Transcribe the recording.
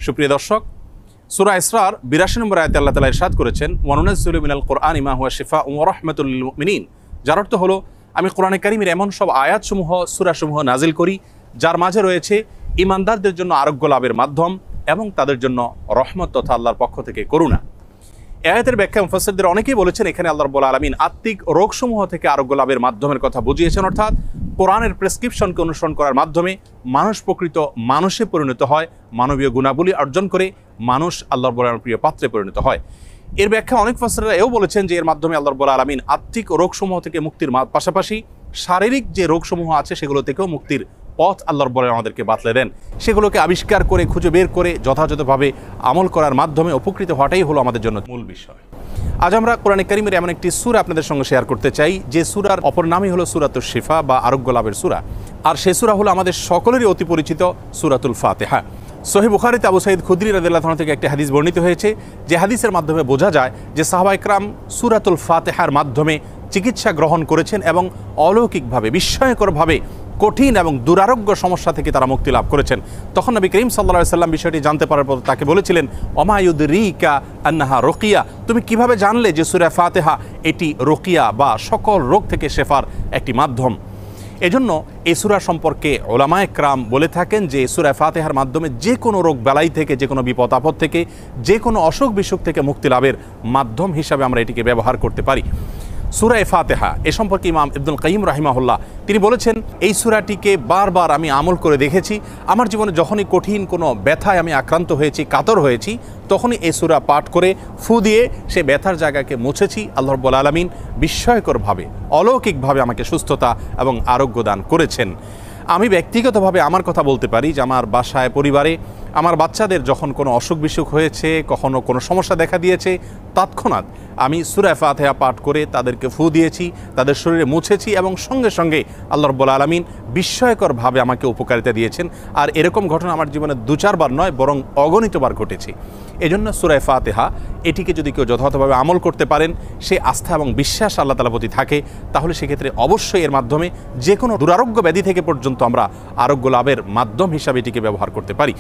সুপ্রিয় দর্শক, সূরা ইসরার ৮২ নম্বর আয়াতে আল্লাহ তাআলা ইরশাদ করেছেন, ওয়ানুনাজ্জিলু মিনাল কুরআনি মা হুয়া শিফাউন ওয়া রাহমাতুল লিল মুমিনিন। যার অর্থ হলো, আমি কোরআনে কারীমের এমন সব আয়াতসমূহ, সূরাসমূহ নাজিল করি যার মাঝে রয়েছে ঈমানদারদের জন্য আরোগ্য লাভের মাধ্যম এবং তাদের জন্য রহমত তথা আল্লাহর পক্ষ থেকে করুণা। এই আয়াতের ব্যাখ্যা মুফাসসিরদের অনেকেই বলেছেন, এখানে আল্লাহ রাব্বুল আলামিন আত্মিক রোগসমূহ থেকে আরোগ্য লাভের মাধ্যমের কথা বুঝিয়েছেন, অর্থাৎ কোরআনের প্রেসক্রিপশনকে অনুসরণ করার মাধ্যমে মানুষ প্রকৃত মানুষে পরিণত হয়, মানবীয় গুণাবলী অর্জন করে মানুষ আল্লাহর রাব্বুল প্রিয় পাত্রে পরিণত হয়। এর ব্যাখ্যা অনেক মুফাসসিররা এও বলেছেন যে এর মাধ্যমে আল্লাহ রাব্বুল আলামিন আত্মিক রোগসমূহ থেকে মুক্তির পাশাপাশি শারীরিক যে রোগসমূহ আছে সেগুলো থেকেও মুক্তির পথ আল্লাহর রাব্বুল আমাদেরকে বাতলে দেন। সেগুলোকে আবিষ্কার করে, খুঁজে বের করে যথাযথভাবে আমল করার মাধ্যমে উপকৃত হওয়াটাই হলো আমাদের জন্য মূল বিষয়। আজ আমরা কোরআনে কারীমের এমন একটি সূরা আপনাদের সঙ্গে শেয়ার করতে চাই যে সূরার অপর নামই হলো সূরাতুশ শিফা বা আরোগ্য লাভের সূরা। আর সেই সূরা হলো আমাদের সকলেরই অতি পরিচিত সূরাতুল ফাতিহা। সহিহ বুখারীতে আবু সাঈদ খুদরি রাদিয়াল্লাহু আনহু থেকে একটি হাদিস বর্ণিত হয়েছে, যে হাদিসের মাধ্যমে বোঝা যায় যে সাহাবায়ে কেরাম সূরাতুল ফাতিহার মাধ্যমে চিকিৎসা গ্রহণ করেছেন এবং অলৌকিকভাবে, বিস্ময়করভাবে কঠিন এবং দুরারোগ্য সমস্যা থেকে তারা মুক্তি লাভ করেছেন। তখন নবী করিম সাল্লাল্লাহু আলাইহি সাল্লাম বিষয়টি জানতে পারার পর তাকে বলেছিলেন, ওমা ইউদরিকা আন্নাহা রুকিয়া, তুমি কিভাবে জানলে যে সূরা ফাতিহা এটি রুকিয়া বা সকল রোগ থেকে শেফার একটি মাধ্যম। এজন্য এই সূরা সম্পর্কে উলামায়ে কেরাম বলে থাকেন যে সূরা ফাতিহার মাধ্যমে যে কোনো রোগ বালাই থেকে, যে কোনো বিপদ আপদ থেকে, যে কোনো অসুখ বিসুখ থেকে মুক্তি লাভের মাধ্যম হিসাবে আমরা এটিকে ব্যবহার করতে পারি। সূরা ফাতিহা এ সম্পর্কে ইমাম ইবনুল কাইয়িম রাহিমাহুল্লাহ তিনি বলেছেন, এই সূরাটিকে বারবার আমি আমল করে দেখেছি। আমার জীবনে যখনই কঠিন কোনো ব্যথায় আমি আক্রান্ত হয়েছি, কাতর হয়েছি, তখনই এই সূরা পাঠ করে ফু দিয়ে সে ব্যথার জায়গাকে মুছেছি। আল্লাহ রাব্বুল আলামিন বিস্ময়করভাবে, অলৌকিকভাবে আমাকে সুস্থতা এবং আরোগ্য দান করেছেন। আমি ব্যক্তিগতভাবে আমার কথা বলতে পারি যে আমার বাসায়, পরিবারে আমার বাচ্চাদের যখন কোনো অসুখ বিসুখ হয়েছে, কখনো কোনো সমস্যা দেখা দিয়েছে, তৎক্ষণাৎ আমি সূরা ফাতিহা পাঠ করে তাদেরকে ফু দিয়েছি, তাদের শরীরে মুছেছি এবং সঙ্গে সঙ্গে আল্লাহ রাব্বুল আলামিন বিস্ময়করভাবে আমাকে উপকারিতা দিয়েছেন। আর এরকম ঘটনা আমার জীবনে ২-৪ বার নয়, বরং অগণিতবার ঘটেছে। এজন্য সূরা ফাতিহা এটিকে যদি কেউ যথাযথভাবে আমল করতে পারেন, সে আস্থা এবং বিশ্বাস আল্লাহ তাআলার প্রতি থাকে, তাহলে সেক্ষেত্রে অবশ্যই এর মাধ্যমে যে কোনো দুরারোগ্য ব্যাধি থেকে পর্যন্ত আমরা আরোগ্য লাভের মাধ্যম হিসাবে এটিকে ব্যবহার করতে পারি।